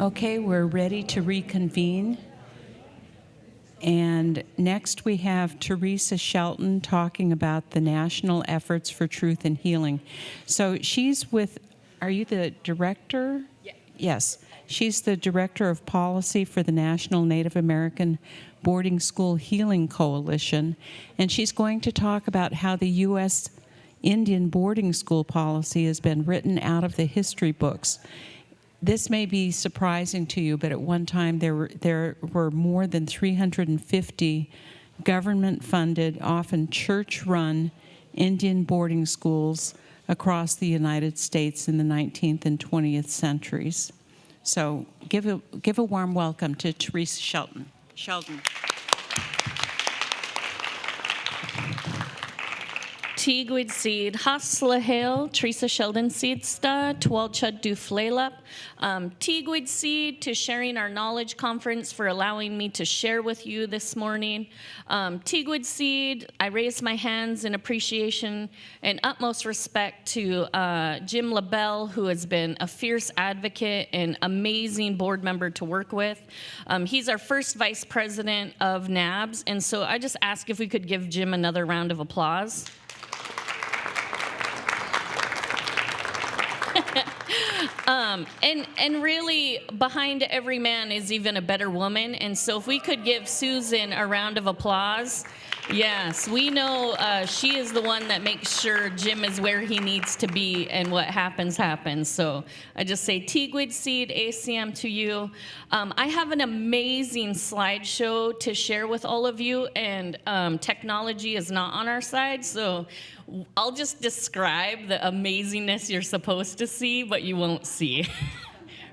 Okay, we're ready to reconvene. And next we have Theresa Shelton talking about the national efforts for truth and healing. So she's with, are you the director? Yeah. Yes. She's the director of policy for the National Native American Boarding School Healing Coalition. And she's going to talk about how the U.S. Indian boarding school policy has been written out of the history books. This may be surprising to you, but at one time there were more than 350 government-funded, often church-run Indian boarding schools across the United States in the 19th and 20th centuries. So give a warm welcome to Theresa Shelton. Sheldon. Tigwid seed haslahel, Theresa Sheldon seedsta, twelchad du flalap. Tigwid seed to sharing our knowledge conference for allowing me to share with you this morning. Tigwid seed, I raise my hands in appreciation and utmost respect to Jim LaBelle, who has been a fierce advocate and amazing board member to work with. He's our first vice president of NABS, and so I just ask if we could give Jim another round of applause. And really, behind every man is even a better woman. And so if we could give Susan a round of applause. Yes, we know she is the one that makes sure Jim is where he needs to be and what happens, happens. So I just say Tigwid Seed ACM to you. I have an amazing slideshow to share with all of you, and technology is not on our side, so I'll just describe the amazingness you're supposed to see, but you won't see.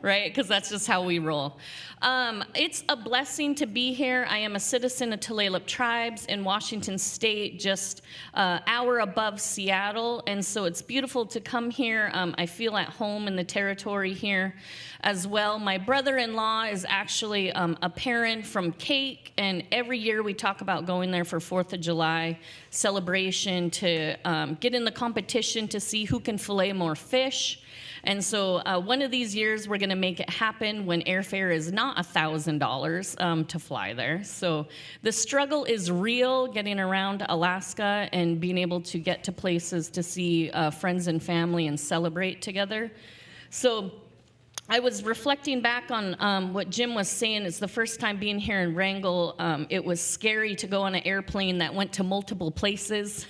Right? Because that's just how we roll. It's a blessing to be here. I am a citizen of Tulalip Tribes in Washington State, just an hour above Seattle, and so it's beautiful to come here. I feel at home in the territory here as well. My brother-in-law is actually a parent from Cake, and every year we talk about going there for 4th of July celebration to get in the competition to see who can fillet more fish. And so one of these years, we're going to make it happen when airfare is not $1,000 to fly there. So the struggle is real, getting around Alaska and being able to get to places to see friends and family and celebrate together. So I was reflecting back on what Jim was saying. It's the first time being here in Wrangell. It was scary to go on an airplane that went to multiple places.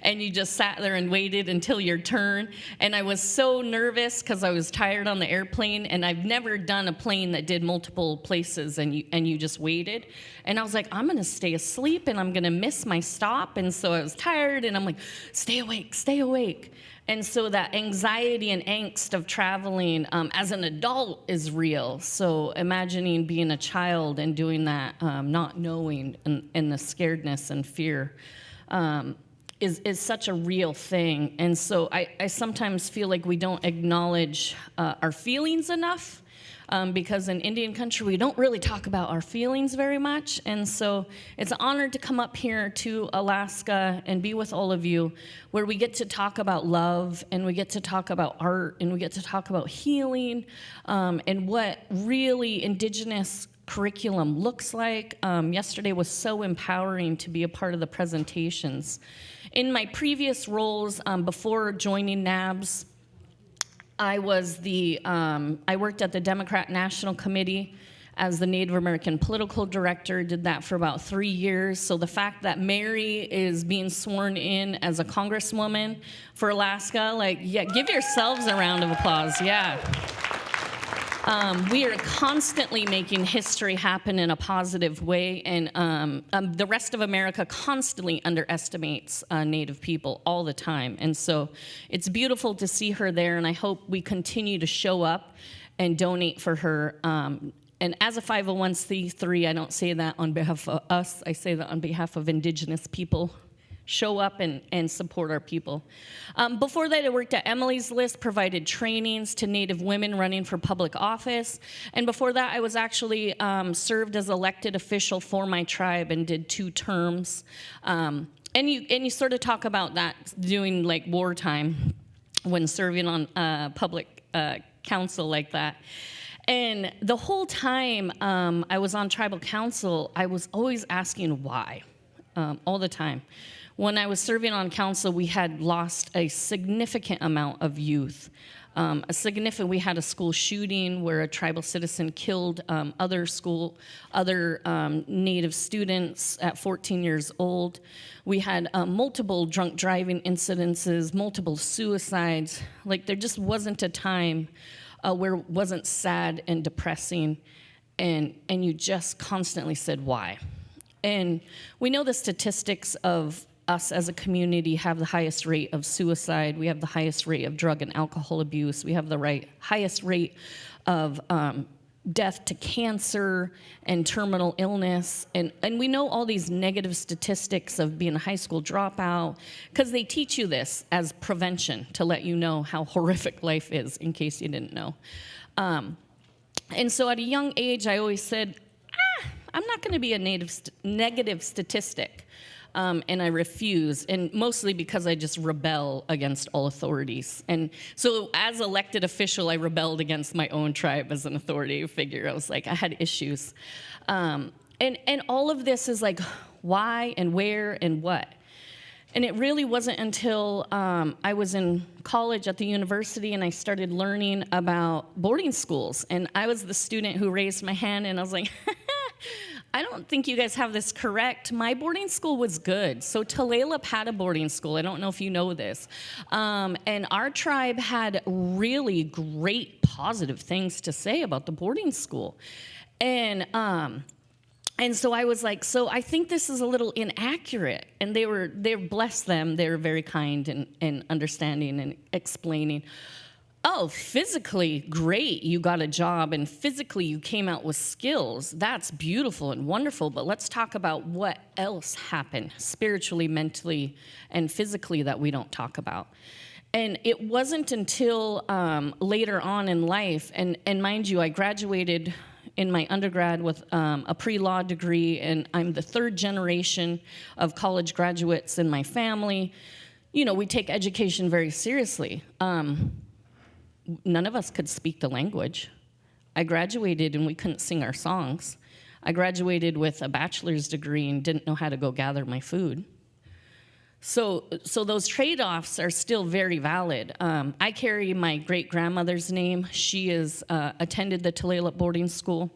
And you just sat there and waited until your turn. And I was so nervous because I was tired on the airplane, and I've never done a plane that did multiple places and you just waited. And I was like, I'm gonna stay asleep and I'm gonna miss my stop. And so I was tired and I'm like, stay awake, stay awake. And so that anxiety and angst of traveling as an adult is real. So imagining being a child and doing that, not knowing, and the scaredness and fear. Is such a real thing. And so I sometimes feel like we don't acknowledge our feelings enough because in Indian country, we don't really talk about our feelings very much. And so it's an honor to come up here to Alaska and be with all of you, where we get to talk about love, and we get to talk about art, and we get to talk about healing, and what really Indigenous curriculum looks like. Yesterday was so empowering to be a part of the presentations. In my previous roles, before joining NABS, I worked at the Democrat National Committee as the Native American political director, did that for about 3 years. So the fact that Mary is being sworn in as a congresswoman for Alaska, like, yeah, give yourselves a round of applause, yeah. We are constantly making history happen in a positive way, and the rest of America constantly underestimates Native people all the time. And so it's beautiful to see her there, and I hope we continue to show up and donate for her. And as a 501c3, I don't say that on behalf of us, I say that on behalf of Indigenous people. Show up and support our people. Before that, I worked at Emily's List, provided trainings to Native women running for public office. And before that, I was actually served as elected official for my tribe and did 2 terms. And you sort of talk about that doing like wartime when serving on public council like that. And the whole time I was on tribal council, I was always asking why, all the time. When I was serving on council, we had lost a significant amount of youth. We had a school shooting where a tribal citizen killed other Native students at 14 years old. We had multiple drunk driving incidences, multiple suicides. Like, there just wasn't a time where it wasn't sad and depressing, and you just constantly said, why? And we know the statistics of us as a community have the highest rate of suicide. We have the highest rate of drug and alcohol abuse. We have the highest rate of death to cancer and terminal illness. And we know all these negative statistics of being a high school dropout, because they teach you this as prevention to let you know how horrific life is, in case you didn't know. And so at a young age, I always said, I'm not going to be a negative statistic. And I refuse, and mostly because I just rebel against all authorities. And so as elected official, I rebelled against my own tribe as an authority figure. I was like, I had issues. And all of this is like, why and where and what? And it really wasn't until I was in college at the university and I started learning about boarding schools. And I was the student who raised my hand, and I was like, I don't think you guys have this correct. My boarding school was good. So Tulalip had a boarding school. I don't know if you know this. And our tribe had really great positive things to say about the boarding school. And so I was like, so I think this is a little inaccurate. And they bless them, they were very kind and understanding and explaining. Oh, physically, great, you got a job, and physically you came out with skills. That's beautiful and wonderful, but let's talk about what else happened spiritually, mentally, and physically that we don't talk about. And it wasn't until later on in life, and mind you, I graduated in my undergrad with a pre-law degree, and I'm the third generation of college graduates in my family. You know, we take education very seriously. None of us could speak the language. I graduated and we couldn't sing our songs. I graduated with a bachelor's degree and didn't know how to go gather my food. So those trade-offs are still very valid. I carry my great-grandmother's name. She attended the Tulalip boarding school.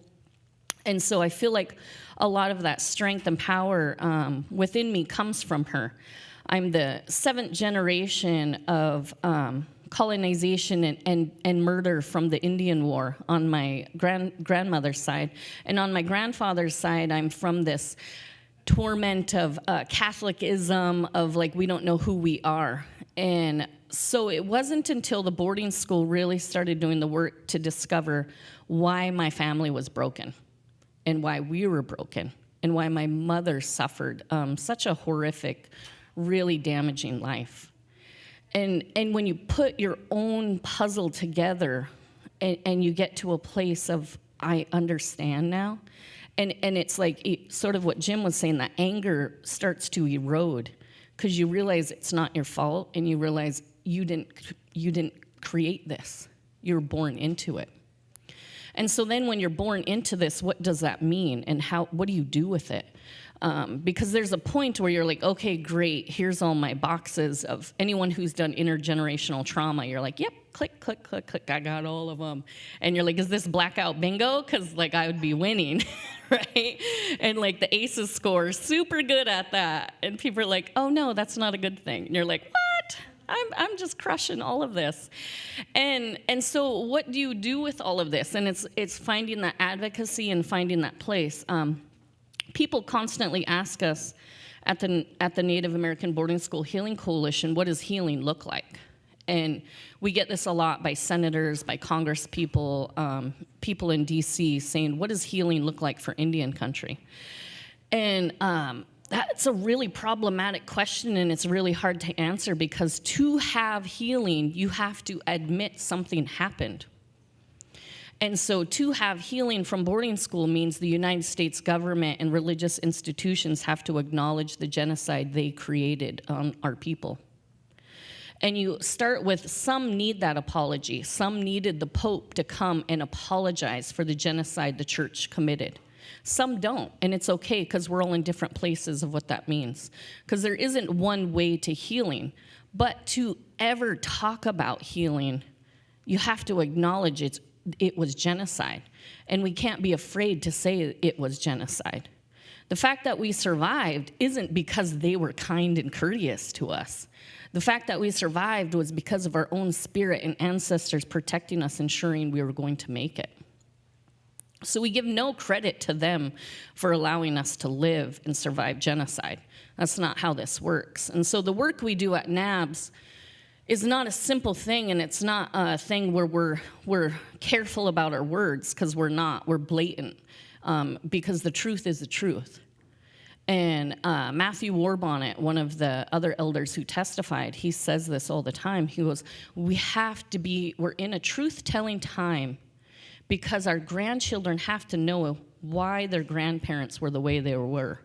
And so I feel like a lot of that strength and power within me comes from her. I'm the seventh generation of colonization and murder from the Indian War on my grandmother's side. And on my grandfather's side, I'm from this torment of Catholicism, of like, we don't know who we are. And so it wasn't until the boarding school really started doing the work to discover why my family was broken and why we were broken and why my mother suffered such a horrific, really damaging life. And when you put your own puzzle together and you get to a place of, I understand now, and it's like sort of what Jim was saying, that anger starts to erode because you realize it's not your fault, and you realize you didn't create this. You were born into it. And so then when you're born into this, what does that mean, and what do you do with it? Because there's a point where you're like, okay, great, here's all my boxes of anyone who's done intergenerational trauma. You're like, yep, click, click, click, click, I got all of them. And you're like, is this blackout bingo? Because like I would be winning, right? And like the ACEs score is super good at that. And people are like, oh no, that's not a good thing. And you're like, what? I'm just crushing all of this. And so what do you do with all of this? And it's finding that advocacy and finding that place. People constantly ask us at the Native American Boarding School Healing Coalition, what does healing look like? And we get this a lot by senators, by Congress people, people in DC saying, what does healing look like for Indian country? And that's a really problematic question, and it's really hard to answer, because to have healing, you have to admit something happened. And so to have healing from boarding school means the United States government and religious institutions have to acknowledge the genocide they created on our people. And you start with some need that apology. Some needed the Pope to come and apologize for the genocide the church committed. Some don't, and it's okay because we're all in different places of what that means. Because there isn't one way to healing, but to ever talk about healing, you have to acknowledge it was genocide, and we can't be afraid to say it was genocide. The fact that we survived isn't because they were kind and courteous to us. The fact that we survived was because of our own spirit and ancestors protecting us, ensuring we were going to make it. So we give no credit to them for allowing us to live and survive genocide. That's not how this works. And so the work we do at NABS is not a simple thing, and it's not a thing where we're careful about our words, because we're not. We're blatant, because the truth is the truth. And Matthew Warbonnet, one of the other elders who testified, he says this all the time. He goes, we're in a truth-telling time, because our grandchildren have to know why their grandparents were the way they were,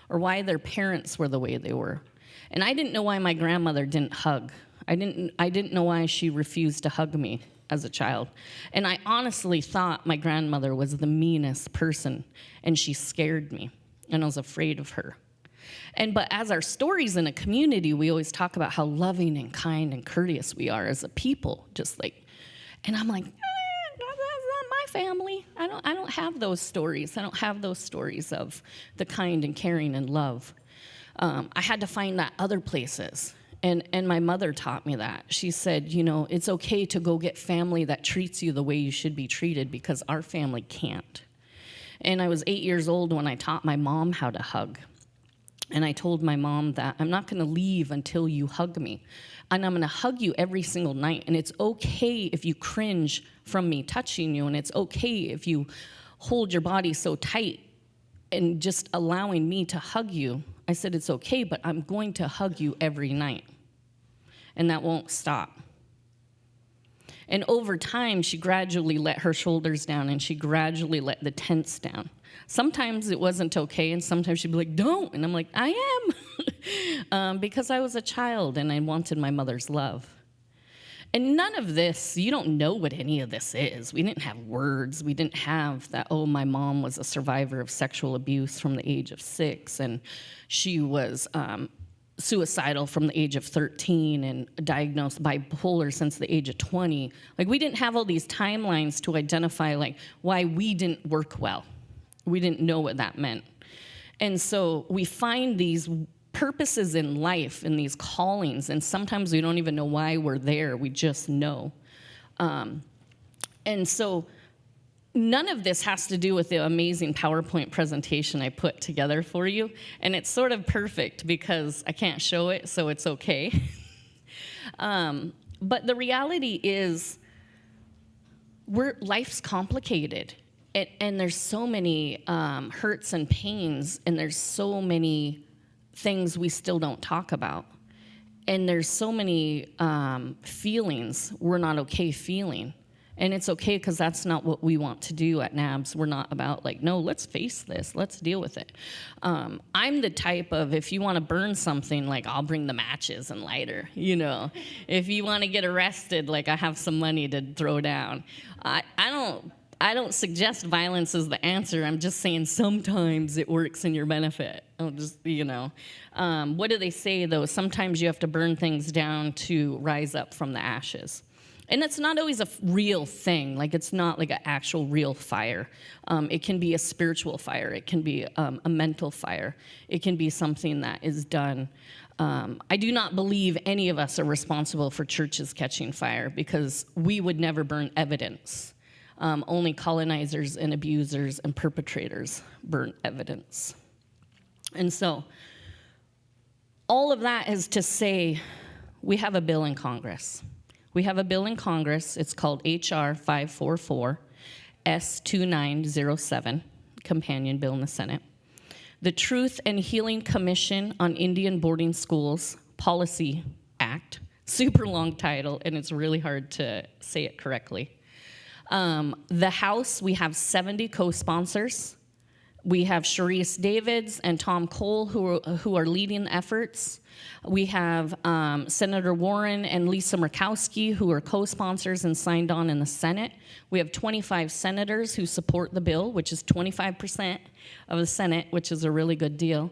or why their parents were the way they were. And I didn't know why my grandmother didn't hug. I didn't know why she refused to hug me as a child. And I honestly thought my grandmother was the meanest person, and she scared me, and I was afraid of her. But as our stories in a community, we always talk about how loving and kind and courteous we are as a people, and I'm like, that's not my family. I don't have those stories. I don't have those stories of the kind and caring and love. I had to find that other places. And my mother taught me that. She said, it's okay to go get family that treats you the way you should be treated, because our family can't. And I was 8 years old when I taught my mom how to hug. And I told my mom that I'm not going to leave until you hug me. And I'm going to hug you every single night. And it's okay if you cringe from me touching you. And it's okay if you hold your body so tight and just allowing me to hug you. I said, it's okay, but I'm going to hug you every night. And that won't stop. And over time, she gradually let her shoulders down, and she gradually let the tense down. Sometimes it wasn't okay, and sometimes she'd be like, don't. And I'm like, I am. Because I was a child, and I wanted my mother's love. And none of this, you don't know what any of this is. We didn't have words. We didn't have that, my mom was a survivor of sexual abuse from the age of 6, and she was suicidal from the age of 13 and diagnosed bipolar since the age of 20. We didn't have all these timelines to identify, why we didn't work well. We didn't know what that meant. And so we find these purposes in life and these callings, and sometimes we don't even know why we're there. We just know. And so none of this has to do with the amazing PowerPoint presentation I put together for you. And it's sort of perfect because I can't show it, so it's okay. But the reality is, life's complicated. And there's so many hurts and pains, and there's so many things we still don't talk about. And there's so many feelings we're not okay feeling. And it's okay, because that's not what we want to do at NABS. We're not about no, let's face this, let's deal with it. I'm the type of, if you want to burn something, I'll bring the matches and lighter, If you want to get arrested, I have some money to throw down. I don't suggest violence is the answer. I'm just saying sometimes it works in your benefit. I'll just, what do they say, though? Sometimes you have to burn things down to rise up from the ashes. And it's not always a real thing. It's not an actual real fire. It can be a spiritual fire. It can be a mental fire. It can be something that is done. I do not believe any of us are responsible for churches catching fire, because we would never burn evidence. Only colonizers and abusers and perpetrators burn evidence. And so all of that is to say, we have a bill in Congress. We have a bill in Congress. It's called H.R. 544 S2907, companion bill in the Senate. The Truth and Healing Commission on Indian Boarding Schools Policy Act. Super long title, and it's really hard to say it correctly. The House, we have 70 co-sponsors. We have Sharice Davids and Tom Cole who are leading efforts. We have Senator Warren and Lisa Murkowski, who are co-sponsors and signed on in the Senate. We have 25 senators who support the bill, which is 25% of the Senate, which is a really good deal.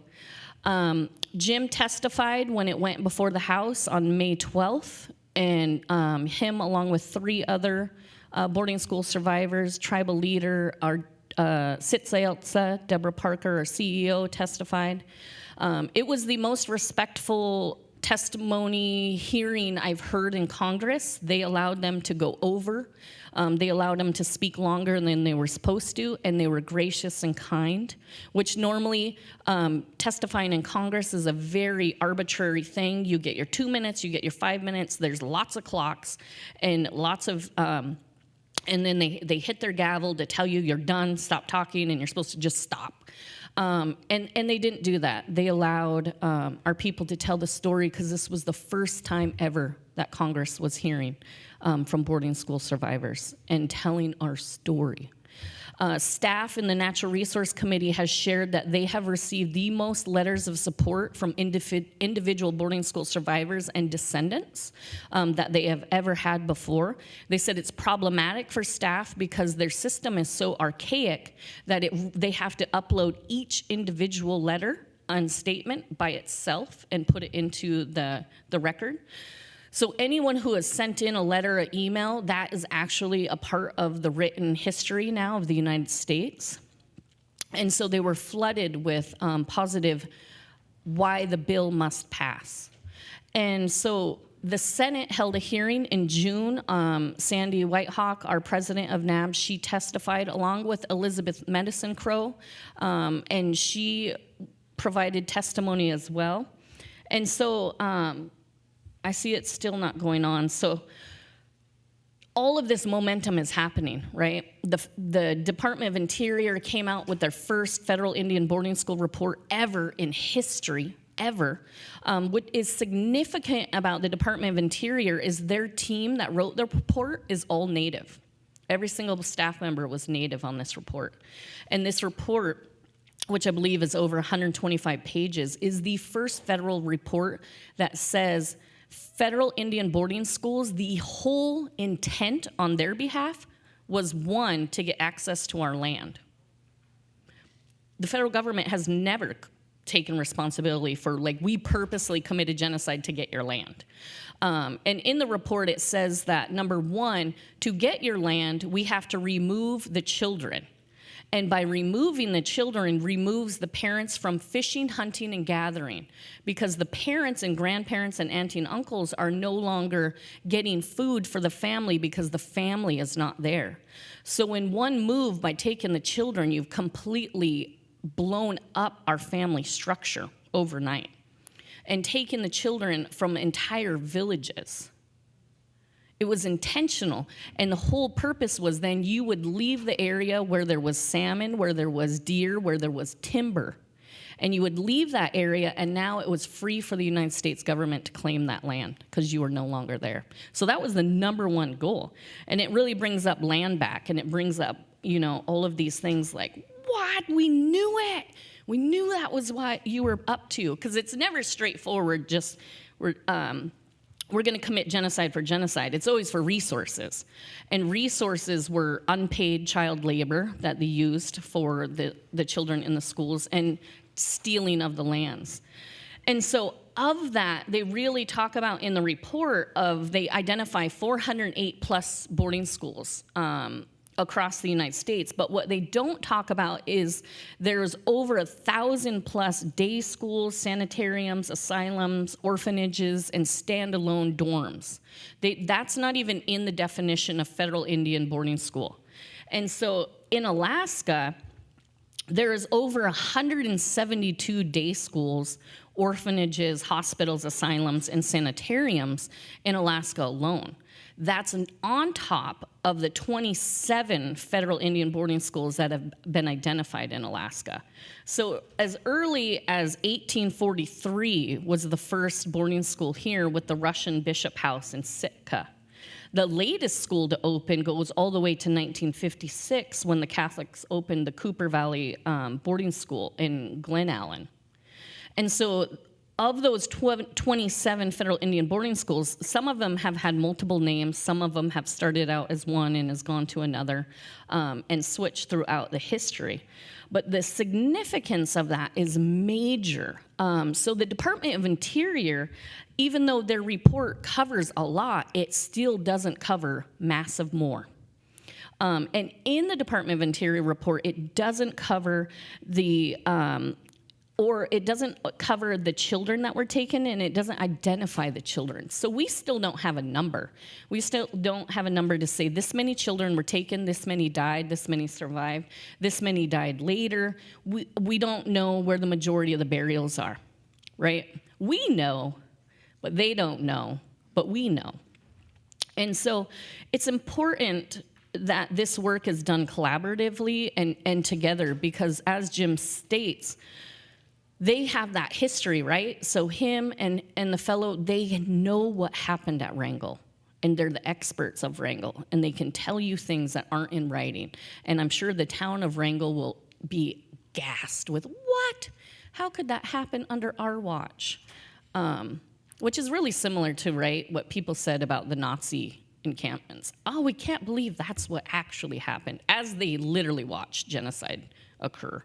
Jim testified when it went before the House on May 12th, and him, along with 3 other boarding school survivors, tribal leader, our Sitsa, Deborah Parker, our CEO, testified. It was the most respectful testimony hearing I've heard in Congress. They allowed them to go over. They allowed them to speak longer than they were supposed to, and they were gracious and kind, which normally testifying in Congress is a very arbitrary thing. You get your 2 minutes, you get your 5 minutes, there's lots of clocks and lots of... and then they hit their gavel to tell you you're done, stop talking, and you're supposed to just stop. And they didn't do that. They allowed our people to tell the story, because this was the first time ever that Congress was hearing from boarding school survivors and telling our story. Staff in the Natural Resource Committee has shared that they have received the most letters of support from individual boarding school survivors and descendants that they have ever had before. They said it's problematic for staff because their system is so archaic that they have to upload each individual letter and statement by itself and put it into the record. So anyone who has sent in a letter or email, that is actually a part of the written history now of the United States. And so they were flooded with positive why the bill must pass. And so the Senate held a hearing in June. Sandy Whitehawk, our president of NAB, she testified along with Elizabeth Medicine Crow, and she provided testimony as well. And so I see it's still not going on. So all of this momentum is happening, right? The Department of Interior came out with their first federal Indian boarding school report ever in history, ever. What is significant about the Department of Interior is their team that wrote the report is all Native. Every single staff member was Native on this report. And this report, which I believe is over 125 pages, is the first federal report that says federal Indian boarding schools, the whole intent on their behalf was, 1, to get access to our land. The federal government has never taken responsibility for, like, we purposely committed genocide to get your land. And in the report, it says that, number 1, to get your land, we have to remove the children. And by removing the children, removes the parents from fishing, hunting, and gathering, because the parents and grandparents and auntie and uncles are no longer getting food for the family because the family is not there. So in one move, by taking the children, you've completely blown up our family structure overnight, and taken the children from entire villages. It was intentional, and the whole purpose was then you would leave the area where there was salmon, where there was deer, where there was timber, and you would leave that area, and now it was free for the United States government to claim that land because you were no longer there. So that was the number 1 goal, and it really brings up land back, and it brings up, you know, all of these things like, what? We knew it. We knew that was what you were up to, because it's never straightforward, just we're going to commit genocide for genocide. It's always for resources. And resources were unpaid child labor that they used for the children in the schools, and stealing of the lands. And so of that, they really talk about in the report they identify 408 plus boarding schools across the United States. But what they don't talk about is there's over 1,000 plus day schools, sanitariums, asylums, orphanages, and standalone dorms. That's not even in the definition of federal Indian boarding school. And so in Alaska, there is over 172 day schools, orphanages, hospitals, asylums, and sanitariums in Alaska alone. That's on top of the 27 federal Indian boarding schools that have been identified in Alaska. So as early as 1843 was the first boarding school here with the Russian Bishop House in Sitka. The latest school to open goes all the way to 1956 when the Catholics opened the Cooper Valley boarding school in Glen Allen. And so of those 27 federal Indian boarding schools, some of them have had multiple names. Some of them have started out as one and has gone to another and switched throughout the history. But the significance of that is major. So the Department of Interior, even though their report covers a lot, it still doesn't cover massive more. And in the Department of Interior report, it doesn't cover it doesn't cover the children that were taken, and it doesn't identify the children. So we still don't have a number. We still don't have a number to say this many children were taken, this many died, this many survived, this many died later. We don't know where the majority of the burials are, right? We know, but they don't know, but we know. And so it's important that this work is done collaboratively and together, because as Jim states, they have that history, right? So him and the fellow, they know what happened at Wrangell, and they're the experts of Wrangell, and they can tell you things that aren't in writing. And I'm sure the town of Wrangell will be gassed with, what? How could that happen under our watch? Which is really similar to, right, what people said about the Nazi encampments. Oh, we can't believe that's what actually happened, as they literally watched genocide occur.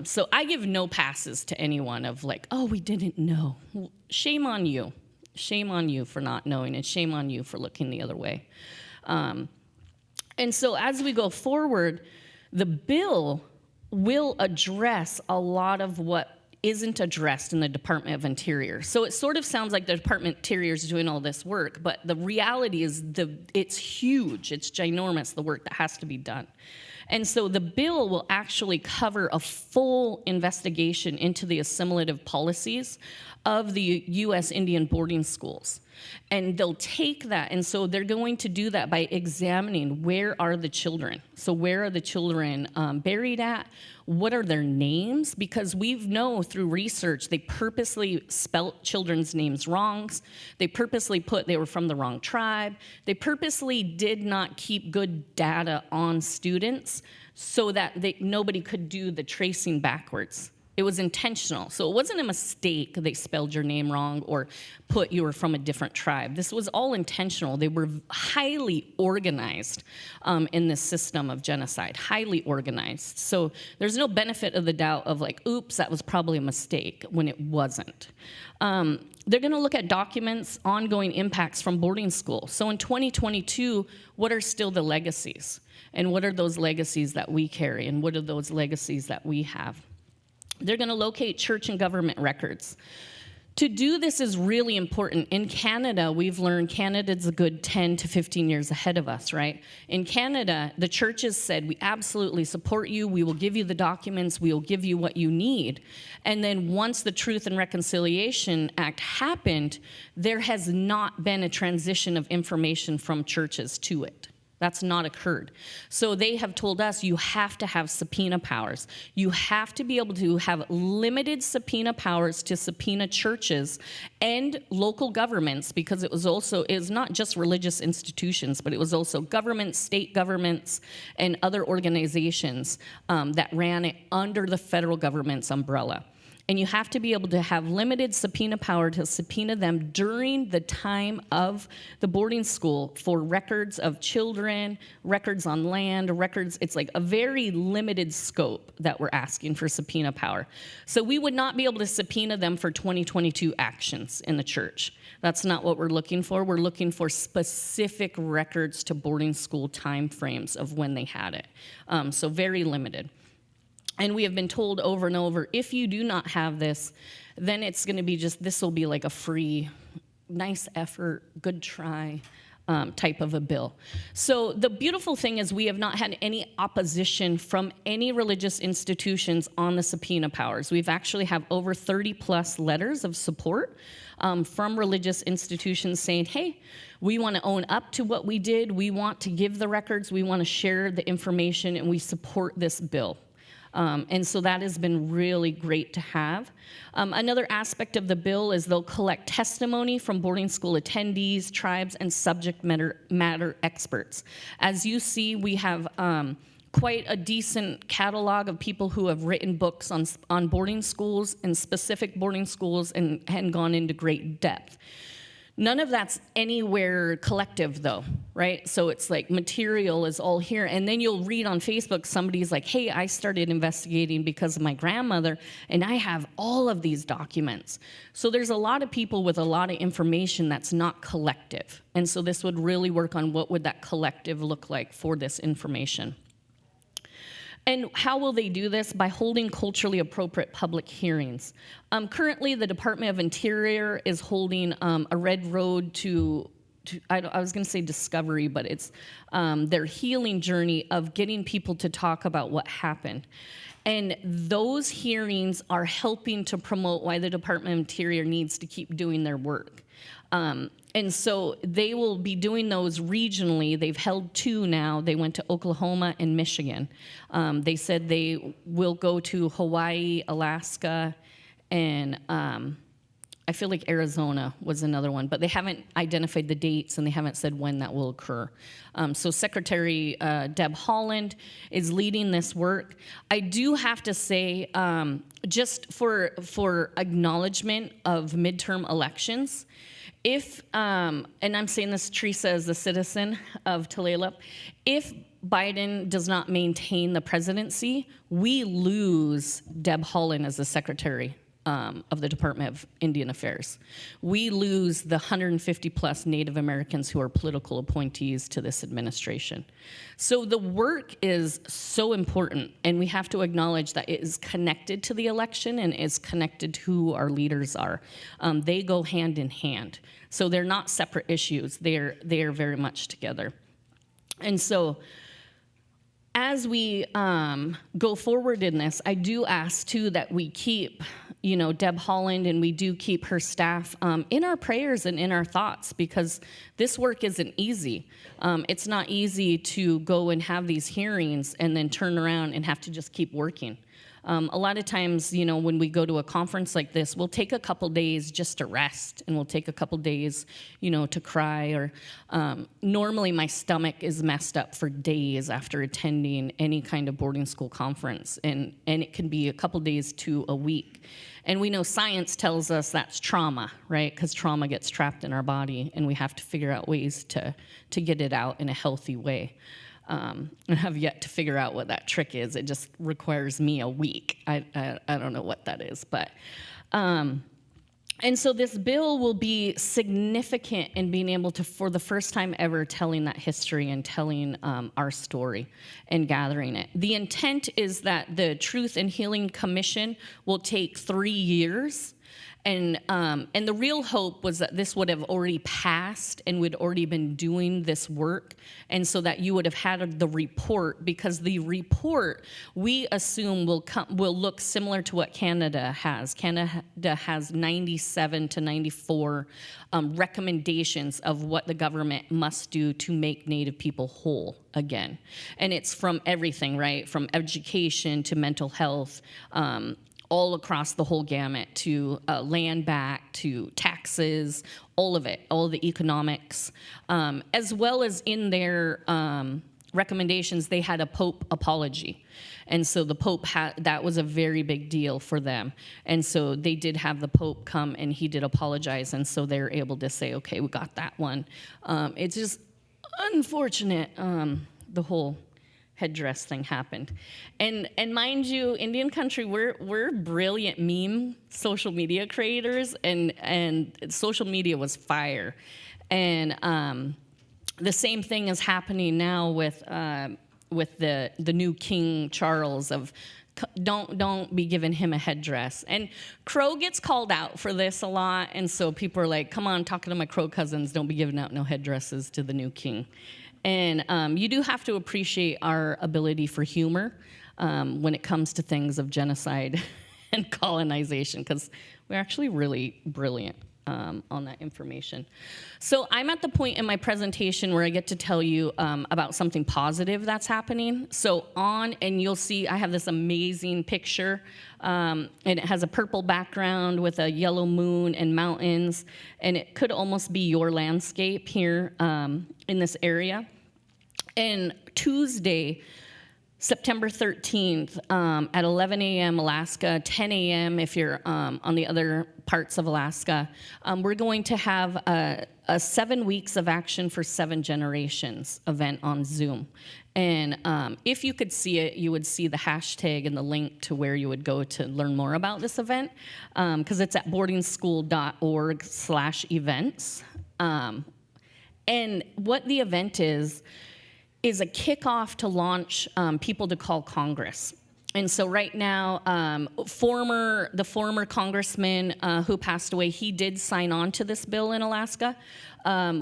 So I give no passes to anyone of like, oh, we didn't know. Well, shame on you. Shame on you for not knowing, and shame on you for looking the other way. And so as we go forward, the bill will address a lot of what isn't addressed in the Department of Interior. So it sort of sounds like the Department of Interior is doing all this work, but the reality is it's huge, it's ginormous, the work that has to be done. And so the bill will actually cover a full investigation into the assimilative policies of the U.S. Indian boarding schools. And they'll take that, and so they're going to do that by examining where are the children. So where are the children buried at? What are their names? Because we know through research they purposely spelt children's names wrong. They purposely put they were from the wrong tribe. They purposely did not keep good data on students so that nobody could do the tracing backwards. It was intentional. So it wasn't a mistake they spelled your name wrong or put you were from a different tribe. This was all intentional. They were highly organized in this system of genocide, highly organized. So there's no benefit of the doubt of like, oops, that was probably a mistake, when it wasn't. They're gonna look at documents, ongoing impacts from boarding school. So in 2022, what are still the legacies? And what are those legacies that we carry? And what are those legacies that we have? They're going to locate church and government records. To do this is really important. In Canada, we've learned Canada's a good 10 to 15 years ahead of us, right? In Canada, the churches said, we absolutely support you, we will give you the documents, we will give you what you need. And then once the Truth and Reconciliation Act happened, there has not been a transition of information from churches to it. That's not occurred. So they have told us you have to have subpoena powers. You have to be able to have limited subpoena powers to subpoena churches and local governments, because it was not just religious institutions, but it was also governments, state governments, and other organizations that ran it under the federal government's umbrella. And you have to be able to have limited subpoena power to subpoena them during the time of the boarding school for records of children, records on land, records. It's like a very limited scope that we're asking for subpoena power. So we would not be able to subpoena them for 2022 actions in the church. That's not what we're looking for. We're looking for specific records to boarding school time frames of when they had it. So very limited. And we have been told over and over, if you do not have this, then it's going to be this will be like a free, nice effort, good try type of a bill. So the beautiful thing is we have not had any opposition from any religious institutions on the subpoena powers. We've actually have over 30 plus letters of support from religious institutions saying, hey, we want to own up to what we did. We want to give the records. We want to share the information, and we support this bill. And so that has been really great to have. Another aspect of the bill is they'll collect testimony from boarding school attendees, tribes, and subject matter experts. As you see, we have quite a decent catalog of people who have written books on boarding schools and specific boarding schools and gone into great depth. None of that's anywhere collective, though, right? So it's like material is all here. And then you'll read on Facebook, somebody's like, hey, I started investigating because of my grandmother, and I have all of these documents. So there's a lot of people with a lot of information that's not collective. And so this would really work on what would that collective look like for this information. And how will they do this? By holding culturally appropriate public hearings. Currently, the Department of Interior is holding a Red Road to I was going to say discovery, but it's their healing journey of getting people to talk about what happened. And those hearings are helping to promote why the Department of Interior needs to keep doing their work. And so they will be doing those regionally. They've held 2 now. They went to Oklahoma and Michigan. They said they will go to Hawaii, Alaska, and I feel like Arizona was another one, but they haven't identified the dates and they haven't said when that will occur. So Secretary Deb Haaland is leading this work. I do have to say, just for acknowledgement of midterm elections, if, and I'm saying this, Theresa, as a citizen of Tulalip, if Biden does not maintain the presidency, we lose Deb Haaland as the secretary of the Department of Indian Affairs. We lose the 150 plus Native Americans who are political appointees to this administration. So the work is so important, and we have to acknowledge that it is connected to the election and is connected to who our leaders are. They go hand in hand. So they're not separate issues. They are very much together. And so as we go forward in this, I do ask too that we keep, Deb Haaland, and we do keep her staff in our prayers and in our thoughts, because this work isn't easy. It's not easy to go and have these hearings and then turn around and have to just keep working. A lot of times, when we go to a conference like this, we'll take a couple days just to rest, and we'll take a couple days, to cry. Or normally my stomach is messed up for days after attending any kind of boarding school conference, and it can be a couple days to a week. And we know science tells us that's trauma, right? Because trauma gets trapped in our body, and we have to figure out ways to get it out in a healthy way. And have yet to figure out what that trick is. It just requires me a week. I don't know what that is, but and so this bill will be significant in being able to, for the first time ever, telling that history and telling our story and gathering it. The intent is that the Truth and Healing Commission will take 3 years. And the real hope was that this would have already passed and we'd already been doing this work, and so that you would have had the report, because the report, we assume, will look similar to what Canada has. Canada has 97 to 94 recommendations of what the government must do to make Native people whole again. And it's from everything, right? From education to mental health, all across the whole gamut, to land back, to taxes, all of it, all the economics, as well as in their recommendations, they had a Pope apology. And so the Pope that was a very big deal for them. And so they did have the Pope come and he did apologize. And so they're able to say, okay, we got that one. It's just unfortunate, the whole headdress thing happened. And mind you, Indian country, we're brilliant meme social media creators, and social media was fire. And the same thing is happening now with the new King Charles of don't be giving him a headdress. And Crow gets called out for this a lot, and so people are like, come on, talking to my Crow cousins, don't be giving out no headdresses to the new king. And you do have to appreciate our ability for humor when it comes to things of genocide and colonization, because we're actually really brilliant on that information. So I'm at the point in my presentation where I get to tell you about something positive that's happening. So and you'll see I have this amazing picture, and it has a purple background with a yellow moon and mountains, and it could almost be your landscape here in this area. And Tuesday, September 13th at 11 a.m. Alaska, 10 a.m. if you're on the other parts of Alaska, we're going to have a 7 weeks of action for 7 generations event on Zoom. And if you could see it, you would see the hashtag and the link to where you would go to learn more about this event, because it's at boardingschool.org/events. And what the event is a kickoff to launch People to Call Congress. And so right now, the former congressman who passed away, he did sign on to this bill in Alaska.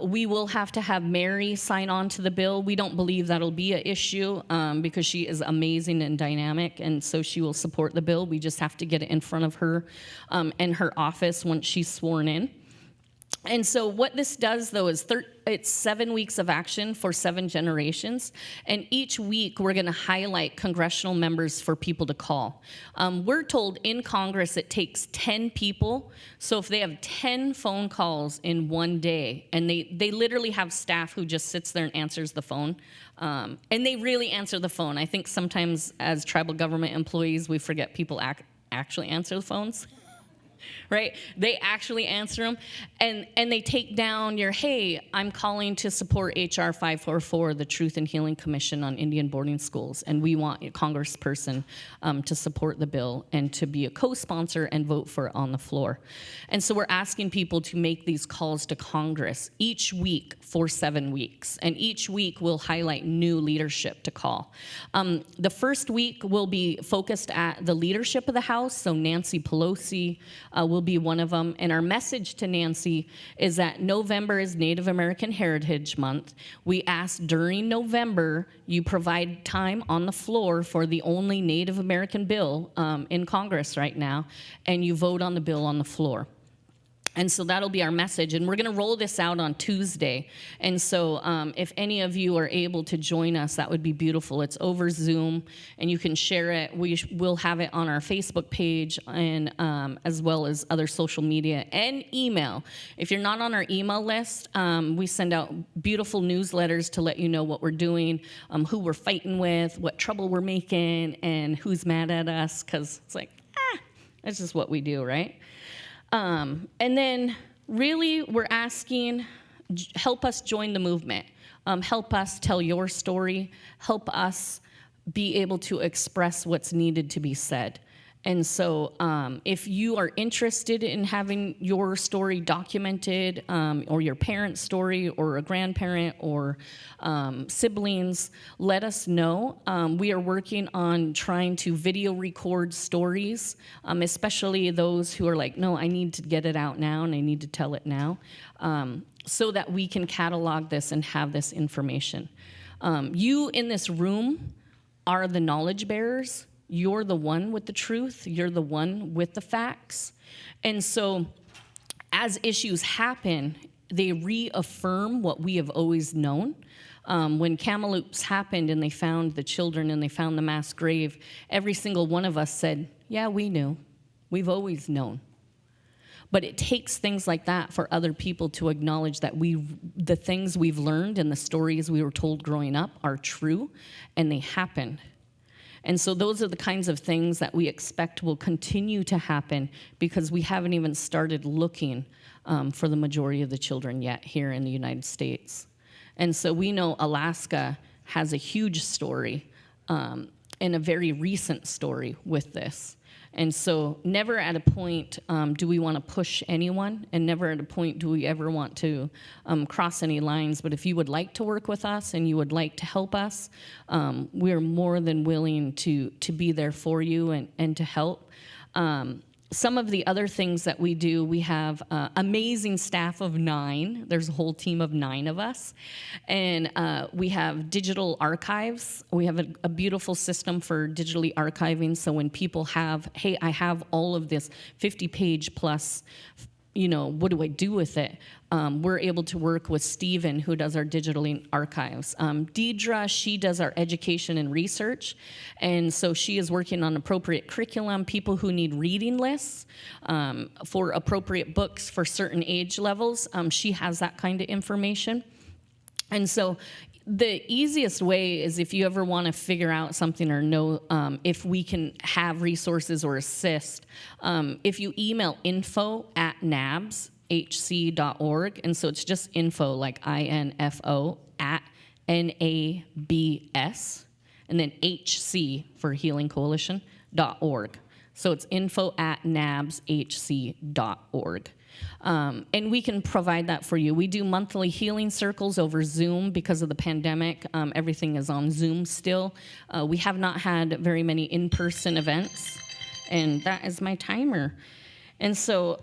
We will have to have Mary sign on to the bill. We don't believe that'll be an issue because she is amazing and dynamic, and so she will support the bill. We just have to get it in front of her and her office once she's sworn in. And so what this does, though, is it's 7 weeks of action for 7 generations. And each week, we're going to highlight congressional members for people to call. We're told in Congress it takes 10 people. So if they have 10 phone calls in one day, and they literally have staff who just sits there and answers the phone, and they really answer the phone. I think sometimes as tribal government employees, we forget people actually answer the phones. Right? They actually answer them, and they take down hey, I'm calling to support H.R. 544, the Truth and Healing Commission on Indian boarding schools, and we want a congressperson to support the bill and to be a co-sponsor and vote for it on the floor. And so we're asking people to make these calls to Congress each week for 7 weeks, and each week we'll highlight new leadership to call. The first week will be focused at the leadership of the House, so Nancy Pelosi will be one of them. And our message to Nancy is that November is Native American Heritage Month. We ask during November you provide time on the floor for the only Native American bill in Congress right now, and you vote on the bill on the floor. And so that'll be our message. And we're going to roll this out on Tuesday. And so if any of you are able to join us, that would be beautiful. It's over Zoom, and you can share it. We'll have it on our Facebook page, and as well as other social media and email. If you're not on our email list, we send out beautiful newsletters to let you know what we're doing, who we're fighting with, what trouble we're making, and who's mad at us, because it's that's just what we do, right? And then really we're asking, help us join the movement. Help us tell your story. Help us be able to express what's needed to be said. And so if you are interested in having your story documented, or your parent's story, or a grandparent, or siblings, let us know. We are working on trying to video record stories, especially those who are like, no, I need to get it out now, and I need to tell it now, so that we can catalog this and have this information. You in this room are the knowledge bearers. You're the one with the truth. You're the one with the facts. And so as issues happen, they reaffirm what we have always known. When Kamloops happened and they found the children and they found the mass grave, every single one of us said, yeah, we knew. We've always known. But it takes things like that for other people to acknowledge that the things we've learned and the stories we were told growing up are true, and they happened. And so those are the kinds of things that we expect will continue to happen, because we haven't even started looking for the majority of the children yet here in the United States. And so we know Alaska has a huge story, and a very recent story with this. And so never at a point do we want to push anyone, and never at a point do we ever want to cross any lines. But if you would like to work with us and you would like to help us, we're more than willing to be there for you and to help. Some of the other things that we do, we have amazing staff of 9. There's a whole team of 9 of us. And we have digital archives. We have a beautiful system for digitally archiving. So when people have, hey, I have all of this 50-page plus what do I do with it? We're able to work with Stephen, who does our digital archives. Deidre, she does our education and research. And so she is working on appropriate curriculum, people who need reading lists for appropriate books for certain age levels. She has that kind of information. And so the easiest way is if you ever want to figure out something or know if we can have resources or assist, if you email info@nabshc.org, and so it's just info, like info @NABS, and then HC for Healing Coalition.org. So it's info@nabshc.org. And we can provide that for you. We do monthly healing circles over Zoom because of the pandemic. Everything is on Zoom still. We have not had very many in-person events, and that is my timer. And so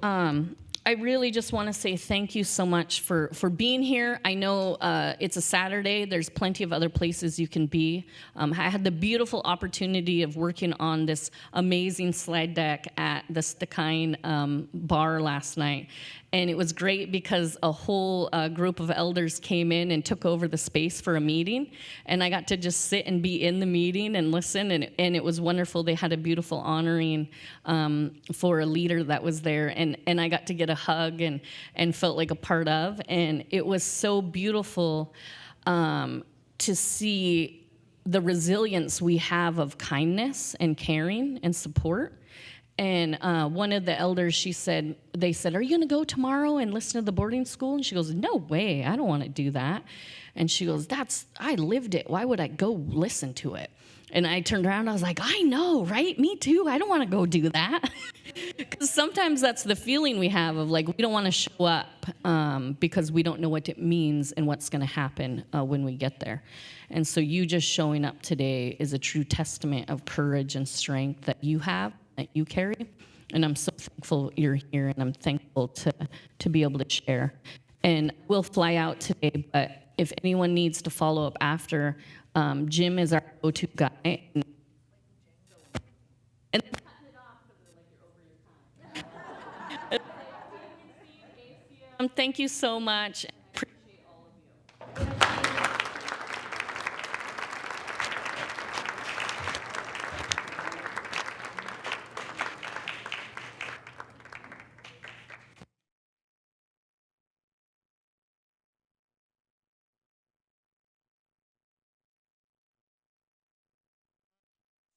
I really just want to say thank you so much for being here. I know it's a Saturday. There's plenty of other places you can be. I had the beautiful opportunity of working on this amazing slide deck at the Stakine bar last night. And it was great because a whole group of elders came in and took over the space for a meeting. And I got to just sit and be in the meeting and listen. And it was wonderful. They had a beautiful honoring for a leader that was there. And I got to get a hug and felt like a part of. And it was so beautiful to see the resilience we have of kindness and caring and support. And one of the elders, they said, "Are you going to go tomorrow and listen to the boarding school?" And she goes, "No way, I don't want to do that." And she goes, I lived it. Why would I go listen to it? And I turned around, I was like, I know, right? Me too. I don't want to go do that. Because sometimes that's the feeling we have of like, we don't want to show up because we don't know what it means and what's going to happen when we get there. And so you just showing up today is a true testament of courage and strength that you have, that you carry. And I'm so thankful you're here, and I'm thankful to be able to share. And we'll fly out today, but if anyone needs to follow up after, Jim is our go-to guy. And thank you so much.